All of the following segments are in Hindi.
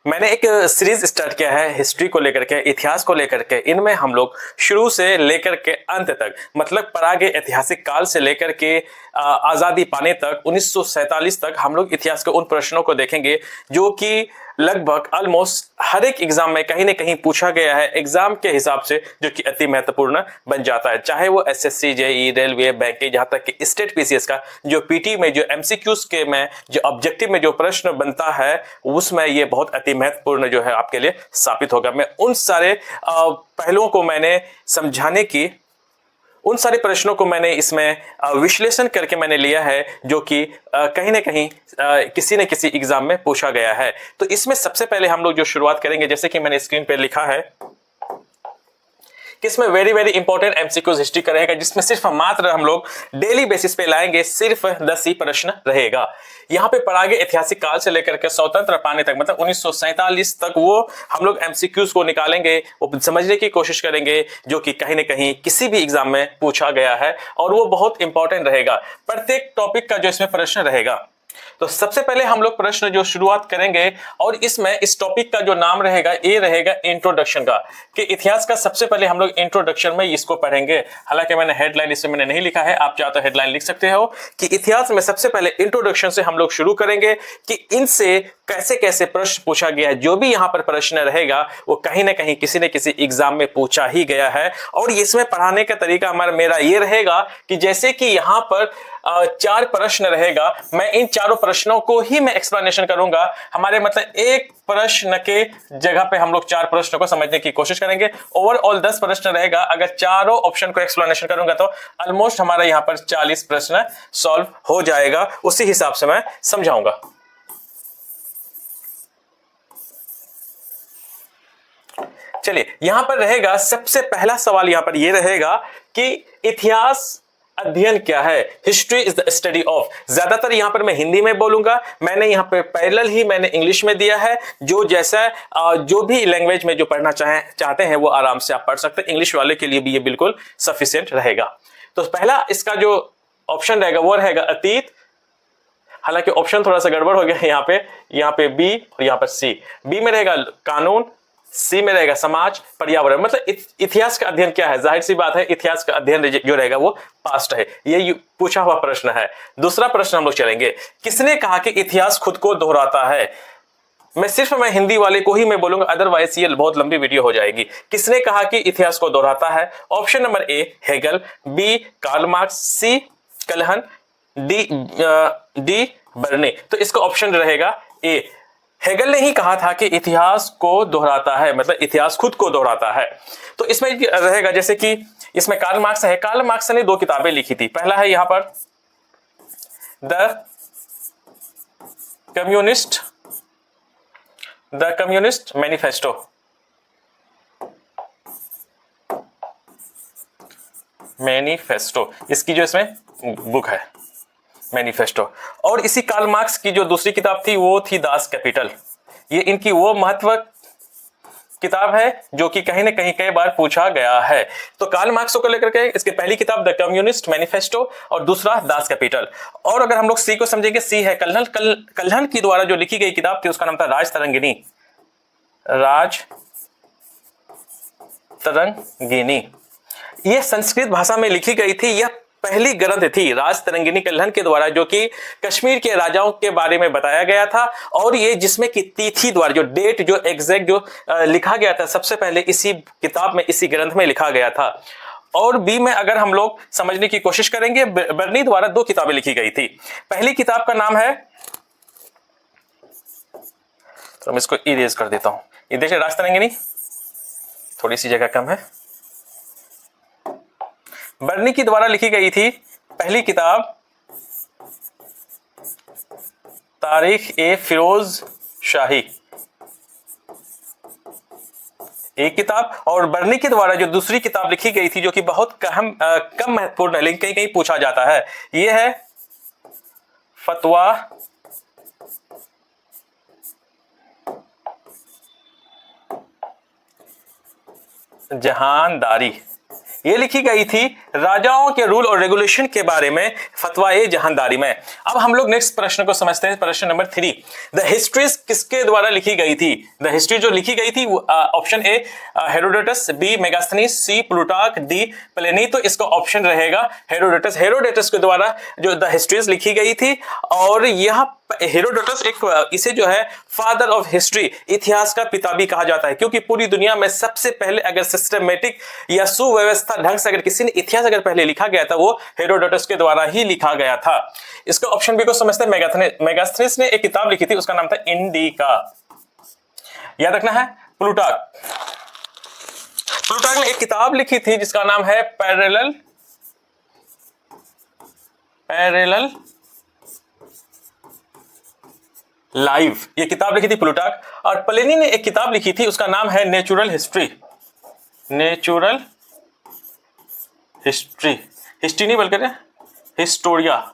मैंने एक सीरीज स्टार्ट किया है हिस्ट्री को लेकर के, इतिहास को लेकर के। इनमें हम लोग शुरू से लेकर के अंत तक, मतलब परागे ऐतिहासिक काल से लेकर के आजादी पाने तक 1947 तक हम लोग इतिहास के उन प्रश्नों को देखेंगे जो कि लगभग ऑलमोस्ट हर एक एग्जाम में कहीं ना कहीं पूछा गया है, एग्जाम के हिसाब से, जो कि अति महत्वपूर्ण बन जाता है। चाहे वो एसएससी, जेईई, रेलवे, बैंकिंग, जहां तक कि स्टेट पीसीएस का जो पीटी में जो एमसीक्यूज के में जो ऑब्जेक्टिव में जो प्रश्न बनता है, उसमें ये बहुत अति महत्वपूर्ण जो है आपके लिए साबित होगा। मैं उन सारे पहलुओं को मैंने समझाने की, उन सारे प्रश्नों को मैंने इसमें विश्लेषण करके मैंने लिया है, जो कि कहीं ना कहीं किसी न किसी एग्जाम में पूछा गया है। तो इसमें सबसे पहले हम लोग जो शुरुआत करेंगे, जैसे कि मैंने स्क्रीन पर लिखा है कि इसमें very very important MCQs history का रहेगा, जिसमें सिर्फ मात्र हम लोग डेली बेसिस पे लाएंगे, सिर्फ 10 ही प्रश्न रहेगा। यहाँ पे परागे ऐतिहासिक काल से लेकर के स्वतंत्र पाने तक, मतलब 1947 तक, वो हम लोग एमसीक्यूज को निकालेंगे, वो समझने की कोशिश करेंगे, जो कि कहीं ना कहीं किसी भी एग्जाम में पूछा गया है और वो बहुत इंपॉर्टेंट रहेगा। प्रत्येक टॉपिक का जो इसमें प्रश्न रहेगा। तो सबसे पहले हम लोग प्रश्न जो शुरुआत करेंगे, और इसमें इस टॉपिक का जो नाम रहेगा ये रहेगा इंट्रोडक्शन का, कि इतिहास का सबसे पहले हम लोग इंट्रोडक्शन में इसको पढ़ेंगे। हालांकि मैंने हेडलाइन इसमें मैंने नहीं लिखा है, आप चाहो तो हेडलाइन लिख सकते हो कि इतिहास में सबसे पहले इंट्रोडक्शन से हम लोग शुरू करेंगे कि इनसे कैसे कैसे प्रश्न पूछा गया है। जो भी यहाँ पर प्रश्न रहेगा वो कहीं ना कहीं किसी न किसी एग्जाम में पूछा ही गया है। और इसमें पढ़ाने का तरीका हमारा मेरा ये रहेगा कि जैसे कि यहाँ पर 4 प्रश्न रहेगा, मैं इन चारों प्रश्नों को ही मैं एक्सप्लेनेशन करूंगा। हमारे मतलब एक प्रश्न के जगह पे हम लोग 4 प्रश्न को समझने की कोशिश करेंगे। ओवरऑल 10 प्रश्न रहेगा। अगर चारों ऑप्शन को एक्सप्लेनेशन करूंगा तो ऑलमोस्ट हमारा यहाँ पर 40 प्रश्न सॉल्व हो जाएगा। उसी हिसाब से मैं समझाऊंगा। चलिए, यहां पर रहेगा सबसे पहला सवाल, यहां पर यह रहेगा कि इतिहास अध्ययन क्या है। History is the study of. ज्यादातर यहां पर मैं हिंदी में बोलूंगा, मैंने यहां पे पैरेलल ही मैंने इंग्लिश में दिया है। जो जैसा जो भी लैंग्वेज में जो पढ़ना चाहते हैं वो आराम से आप पढ़ सकते हैं। इंग्लिश वाले के लिए भी ये बिल्कुल सफिशिएंट रहेगा। तो पहला इसका जो ऑप्शन रहेगा वो रहेगा अतीत। हालांकि ऑप्शन थोड़ा सा गड़बड़ हो गया यहाँ पे बी और यहाँ पर सी। बी में रहेगा कानून, सी में रहेगा समाज, पर्यावरण। मतलब इतिहास का अध्ययन क्या है, जाहिर सी बात है इतिहास का अध्ययन जो रहेगा वो पास्ट है। ये पूछा हुआ प्रश्न है। दूसरा प्रश्न हम लोग चलेंगे, किसने कहा कि इतिहास खुद को दोहराता है। मैं हिंदी वाले को ही मैं बोलूंगा, अदरवाइज ये बहुत लंबी वीडियो हो जाएगी। किसने कहा कि इतिहास को दोहराता है। Option number A Hegel, B Karl Marx, C Kalhana, D Burney. तो इसका ऑप्शन रहेगा ए। हेगल ने ही कहा था कि इतिहास को दोहराता है, मतलब इतिहास खुद को दोहराता है। तो इसमें रहेगा, जैसे कि इसमें कार्ल मार्क्स है। कार्ल मार्क्स ने 2 किताबें लिखी थी। पहला है यहां पर द कम्युनिस्ट मैनिफेस्टो। इसकी जो इसमें बुक है मैनिफेस्टो। और इसी कार्ल मार्क्स की जो दूसरी किताब थी वो थी दास कैपिटल। ये इनकी वो महत्व किताब है जो कि कहीं ना कहीं कई बार पूछा गया है। तो कार्ल मार्क्स को लेकर के इसकी पहली किताब द कम्युनिस्ट मैनिफेस्टो और दूसरा दास कैपिटल। और अगर हम लोग सी को समझेंगे, सी है कल्हन की द्वारा जो लिखी गई किताब थी उसका नाम था राज तरंगिनी। यह संस्कृत भाषा में लिखी गई थी। यह पहली ग्रंथ थी राज तरंगिनी कल्हन के द्वारा, जो कि कश्मीर के राजाओं के बारे में बताया गया था। और ये जिसमें कि तिथि द्वारा जो डेट जो एग्जैक्ट जो लिखा गया था सबसे पहले इसी किताब में, इसी ग्रंथ में लिखा गया था। और बी में अगर हम लोग समझने की कोशिश करेंगे, बर्नी द्वारा 2 किताबें लिखी गई थी। पहली किताब का नाम है, तो मैं इसको इरेज कर देता हूं। ये देखिए राज तरंगिनी, थोड़ी सी जगह कम है। बर्नी की द्वारा लिखी गई थी पहली किताब तारीख ए फिरोज शाही, एक किताब। और बर्नी के द्वारा जो दूसरी किताब लिखी गई थी, जो कि बहुत कम महत्वपूर्ण है लेकिन कहीं कहीं पूछा जाता है, यह है फतवा जहानदारी। ये लिखी गई थी राजाओं के रूल और रेगुलेशन के बारे में फतवाए जहांदारी में। अब हम लोग नेक्स्ट प्रश्न को समझते हैं, प्रश्न नंबर 3। द हिस्ट्रीज किसके द्वारा लिखी गई थी? द हिस्ट्री जो लिखी गई थी option A Herodotus, B Megasthenes, C Plutarch, D Pliny. तो इसका ऑप्शन रहेगा हेरोडोटस। हेरोडोटस के द्वारा जो द हिस्ट्रीज लिखी गई थी, और यह हेरोडोटस एक इसे जो है फादर ऑफ हिस्ट्री, इतिहास का पिता भी कहा जाता है, क्योंकि पूरी दुनिया में सबसे पहले अगर सिस्टमेटिक या सुव्यवस्था ढंग से अगर किसी ने इतिहास अगर पहले लिखा गया था, वो हेरोडोटस के द्वारा ही लिखा गया था। इसका ऑप्शन बी को समझते हैं। मेगास्थनीज ने एक किताब लिखी थी, उसका नाम था इंडिका। याद रखना है प्लूटार्क। प्लूटार्क ने एक किताब लिखी थी जिसका नाम है पैरेलल लाइव। ये किताब लिखी थी प्लूटार्क। और प्लिनी ने एक किताब लिखी थी, उसका नाम है नेचुरल हिस्ट्री। हिस्ट्री नहीं बल्कि हिस्टोरिया।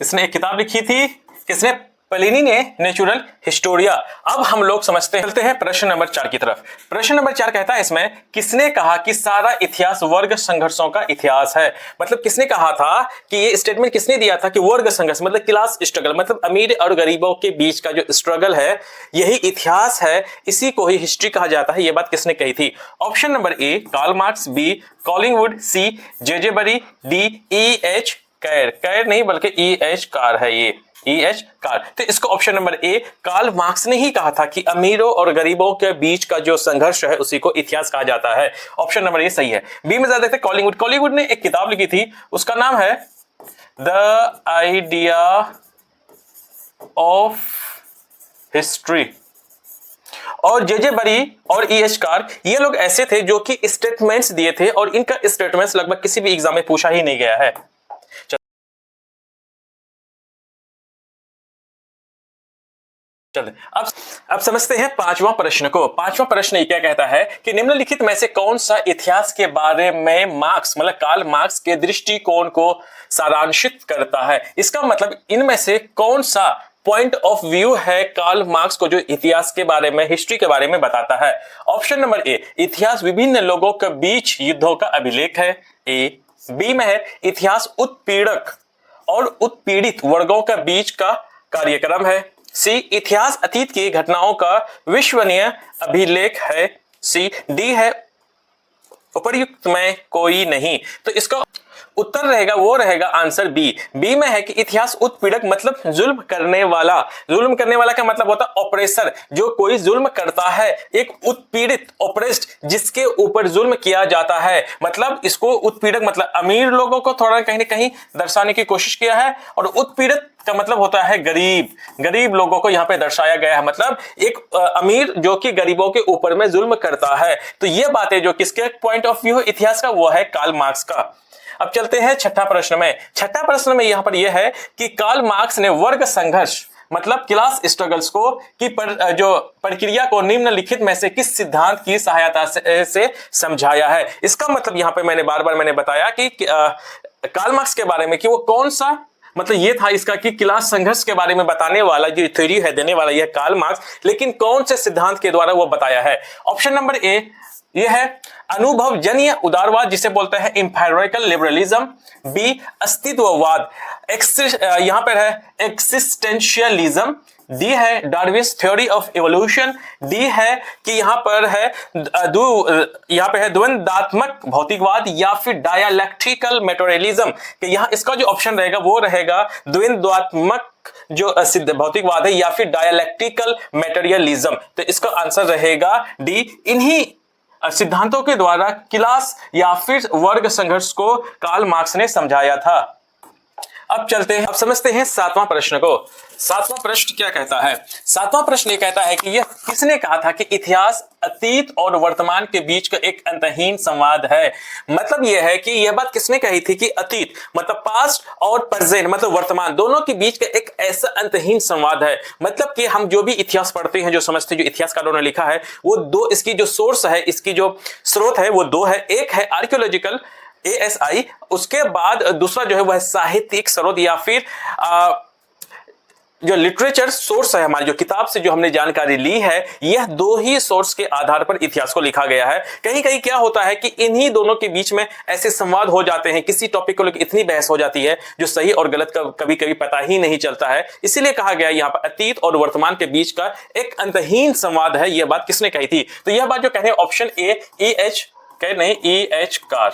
इसने एक किताब लिखी थी, किसने? प्लिनी ने, नेचुरल हिस्टोरिया। अब हम लोग चलते हैं प्रश्न नंबर 4 की तरफ। प्रश्न नंबर 4 कहता है इसमें, किसने कहा कि सारा इतिहास वर्ग संघर्षों का इतिहास है? मतलब किसने कहा था कि ये स्टेटमेंट किसने दिया था कि वर्ग संघर्ष मतलब क्लास स्ट्रगल, मतलब अमीर और गरीबों के बीच का जो स्ट्रगल है यही इतिहास है, इसी को ही हिस्ट्री कहा जाता है। ये बात किसने कही थी? Option number A Karl Marx, B Collingwood, C J Bury, D E.H. कैर नहीं बल्कि E.H. कार है ये, E.H. कार। तो इसको option number A Karl Marx ने ही कहा था कि अमीरों और गरीबों के बीच का जो संघर्ष है उसी को इतिहास कहा जाता है। ऑप्शन नंबर ए सही है। बी में ज्यादा देखते हैं कॉलिंगवुड। कॉलिंगवुड ने एक किताब लिखी थी, उसका नाम है द आइडिया ऑफ हिस्ट्री। और जे बरी और E.H. कार, ये लोग ऐसे थे जो कि स्टेटमेंट्स दिए थे, और इनका स्टेटमेंट्स लगभग किसी भी एग्जाम में पूछा ही नहीं गया है। चलिए अब समझते हैं पांचवां प्रश्न को। पांचवां प्रश्न ये क्या कहता है कि निम्नलिखित में से कौन सा इतिहास के बारे में मार्क्स मतलब कार्ल मार्क्स के दृष्टिकोण को सारांशित करता है? इसका मतलब इनमें से कौन सा पॉइंट ऑफ व्यू है कार्ल मार्क्स को जो इतिहास के बारे में, हिस्ट्री के बारे में बताता है? ऑप्शन नंबर ए इतिहास विभिन्न लोगों के बीच युद्धों का अभिलेख है, ए। बी में है इतिहास उत्पीड़क और उत्पीड़ित वर्गों के बीच का कार्यक्रम है, सी। इतिहास अतीत की घटनाओं का विश्वसनीय अभिलेख है, सी। डी है उपर्युक्त में कोई नहीं। तो इसका उत्तर रहेगा वो रहेगा आंसर बी। बी में है कि इतिहास उत्पीड़क मतलब जुल्म करने वाला। जुल्म करने वाला का मतलब होता है ऑपरेसर, जो कोई जुल्म करता है, एक उत्पीड़ित ऑपरेस्ड जिसके ऊपर जुल्म किया जाता है। मतलब इसको उत्पीड़क मतलब अमीर लोगों को थोड़ा कहीं ना कहीं दर्शाने की कोशिश किया है, और उत्पीड़ित का मतलब होता है गरीब लोगों को यहाँ पे दर्शाया गया है। मतलब एक अमीर जो कि गरीबों के ऊपर में जुल्म करता है। तो ये बातें जो किसके पॉइंट ऑफ व्यू इतिहास का, वो है कार्ल मार्क्स का। अब चलते हैं छठा प्रश्न में। छठा प्रश्न में यहां पर यह है कि कार्ल मार्क्स ने वर्ग संघर्ष मतलब क्लास स्ट्रगल्स को जो प्रक्रिया को निम्नलिखित में से किस सिद्धांत की सहायता से समझाया है? इसका मतलब यहां पे मैंने बार बार बताया कि कार्ल मार्क्स के बारे में कि वो कौन सा मतलब ये था इसका कि क्लास संघर्ष के बारे में बताने वाला जो थ्योरी है देने वाला यह कार्ल मार्क्स, लेकिन कौन से सिद्धांत के द्वारा वो बताया है? ऑप्शन नंबर ए ये है अनुभवजन्य उदारवाद जिसे बोलते हैं एम्पिरिकल लिबरलिज्म, बी अस्तित्ववाद यहां पर है एक्सिस्टेंशियलिज्म, डी है Darwin's theory of evolution, D है कि यहां पर है द्वंद्वात्मक भौतिकवाद, या फिर डायलैक्ट्रिकल मेटेरियलिज्म। कि यहां इसका जो ऑप्शन रहेगा वो रहेगा द्वंद्वात्मक जो सिद्ध भौतिकवाद है, या फिर डायलैक्ट्रिकल मेटेरियलिज्म। तो इसका आंसर रहेगा डी। इन्हीं सिद्धांतों के द्वारा क्लास या फिर वर्ग संघर्ष को कार्ल मार्क्स ने समझाया था। अब चलते हैं, अब समझते हैं सातवां प्रश्न को। सातवां प्रश्न क्या कहता है? सातवां प्रश्न ये कहता है कि यह किसने कहा था कि इतिहास अतीत और वर्तमान के बीच का एक अंतहीन संवाद है? मतलब यह है कि यह बात किसने कही थी कि अतीत मतलब पास्ट और प्रेजेंट मतलब वर्तमान दोनों के बीच का एक ऐसा अंतहीन संवाद है। मतलब कि हम जो भी इतिहास पढ़ते हैं, जो समझते हैं, जो इतिहासकारों ने लिखा है, वो दो इसकी जो सोर्स है, इसकी जो स्रोत है वो दो है। एक है आर्कियोलॉजिकल ASI, उसके बाद दूसरा जो है वह साहित्यिक स्रोत या फिर जो लिटरेचर सोर्स है, हमारी जो किताब से जो हमने जानकारी ली है, यह दो ही सोर्स के आधार पर इतिहास को लिखा गया है। कहीं कहीं क्या होता है कि इन्हीं दोनों के बीच में ऐसे संवाद हो जाते हैं, किसी टॉपिक को लेकर इतनी बहस हो जाती है जो सही और गलत का कभी कभी पता ही नहीं चलता है। इसीलिए कहा गया यहाँ पर अतीत और वर्तमान के बीच का एक अंतहीन संवाद है। यह बात किसने कही थी? तो यह बात जो कह रहे हैं option A E.H. Carr,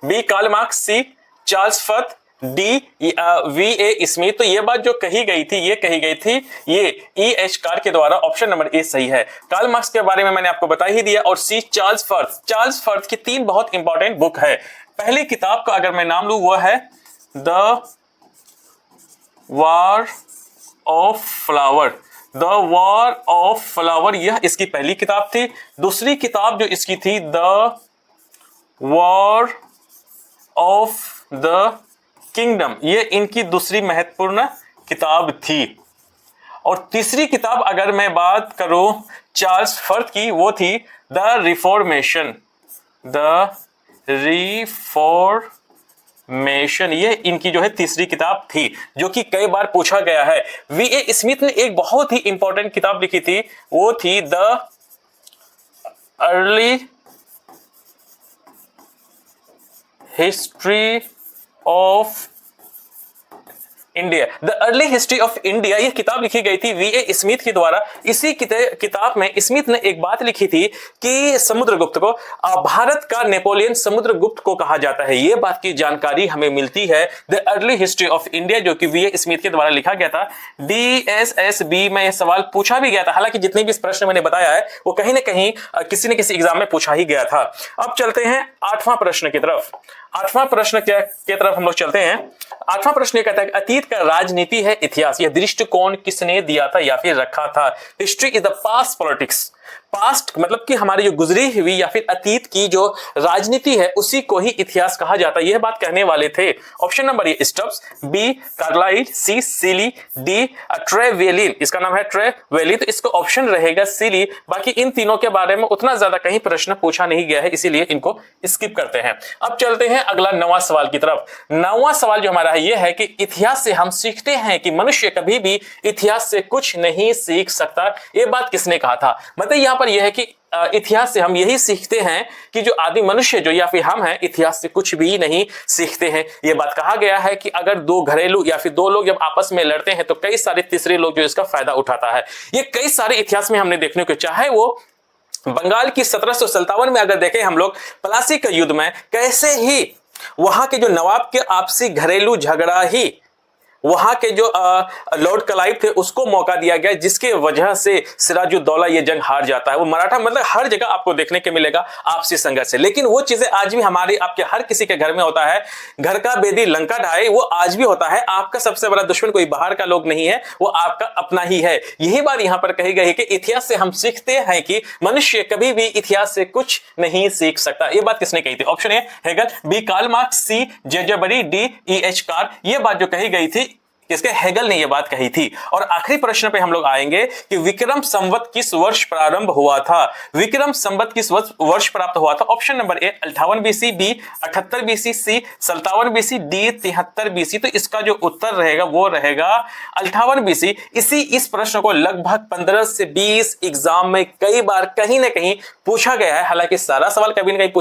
B Karl Marx, C Charles Firth, D V.A. Smith. तो ये बात जो कही गई थी, ये E.H. कार के द्वारा। ऑप्शन नंबर ए सही है। कार्ल मार्क्स के बारे में मैंने आपको बता ही दिया। और सी चार्ल्स फर्थ की 3 बहुत इंपॉर्टेंट बुक है। पहली किताब का अगर मैं नाम लूं वो है द वॉर ऑफ फ्लावर, यह इसकी पहली किताब थी। दूसरी किताब जो इसकी थी the war of the kingdom, ये इनकी दूसरी महत्वपूर्ण किताब थी। और तीसरी किताब अगर मैं बात करूं चार्ल्स फर्थ की, वो थी द रिफॉर्मेशन, ये इनकी जो है तीसरी किताब थी, जो कि कई बार पूछा गया है। V.A. स्मिथ ने एक बहुत ही इंपॉर्टेंट किताब लिखी थी, वो थी the early history of India, the early history of India. यह किताब लिखी गई थी V.A. स्मिथ के द्वारा। इसी किताब में स्मिथ ने एक बात लिखी थी कि समुद्रगुप्त को, भारत का नेपोलियन समुद्रगुप्त को कहा जाता है। यह बात की जानकारी हमें मिलती है the early history of India, जो कि V.A. स्मिथ के द्वारा लिखा गया था। DSSB में यह सवाल पूछा भी गया था। हालांकि जितने भी प्रश्न मैंने बताया है वो कहीं ना कहीं किसी न किसी एग्जाम में पूछा ही गया था। अब चलते हैं 8वां प्रश्न की तरफ। 8वां प्रश्न के तरफ हम लोग चलते हैं। 8वां प्रश्न ये कहता है अतीत का राजनीति है इतिहास, यह दृष्टिकोण किसने दिया था या फिर रखा था? History is the past politics. Past मतलब कि हमारी जो गुजरी हुई या फिर अतीत की जो राजनीति है उसी को ही इतिहास कहा जाता है। यह बात कहने वाले थे। Option number A Stubbs, B Carlyle, C Seeley, D Trevelyan. इसका नाम है ट्रेवेलिन, तो इसका ऑप्शन रहेगा सीली। बाकी इन तीनों के बारे में उतना ज्यादा कहीं प्रश्न पूछा नहीं गया है, इसीलिए इनको स्किप करते हैं। अब चलते हैं अगला 9वां सवाल की तरफ। 9वां सवाल जो हमारा है यह है कि इतिहास से हम सीखते हैं कि मनुष्य कभी भी इतिहास से कुछ नहीं सीख सकता। यह बात किसने कहा था? मतलब यहां पर यह है कि इतिहास से हम यही सीखते हैं कि जो आदि मनुष्य जो या फिर हम हैं, इतिहास से कुछ भी नहीं सीखते हैं। यह बात कहा गया है कि अगर 2 घरेलू या फिर 2 लोग जब आपस में लड़ते हैं तो कई सारे तीसरे लोग जो इसका फायदा उठाता है। ये कई सारे इतिहास में हमने देखने को, चाहे वो बंगाल की 1757 में अगर देखें हम लोग प्लासी के युद्ध में, कैसे ही वहां के जो नवाब के आपसी घरेलू झगड़ा ही वहां के जो लॉर्ड क्लाइव थे उसको मौका दिया गया, जिसके वजह से सिराजुद्दौला ये जंग हार जाता है। वो मराठा मतलब हर जगह आपको देखने को मिलेगा आपसी संघर्ष है। लेकिन वो चीजें आज भी हमारे आपके हर किसी के घर में होता है। घर का बेदी लंका ढाए, वो आज भी होता है। आपका सबसे बड़ा दुश्मन कोई बाहर का लोग नहीं है, वो आपका अपना ही है। यही बात यहां पर कही गई है कि इतिहास से हम सीखते हैं कि मनुष्य कभी भी इतिहास से कुछ नहीं सीख सकता। ये बात किसने कही थी? Option A Hegel, B Karl Marx, C J J. D E.H. Carr. ये बात जो कही गई थी किसके? हेगल ने यह बात कही थी। और आखिरी प्रश्न पे हम लोग आएंगे कि विक्रम संवत किस वर्ष प्रारंभ हुआ था? विक्रम संवत किस वर्ष प्राप्त हुआ था? Option number A 58 BC, B 78 BC, C 57 BC, D 73 BC। तो इसका जो उत्तर रहेगा वो रहेगा 58 BC। इस प्रश्न को लगभग 15 से 20 एग्जाम में कई बार कहीं ना कहीं पूछा गया है। हालांकि सारा सवाल कभी ना कहीं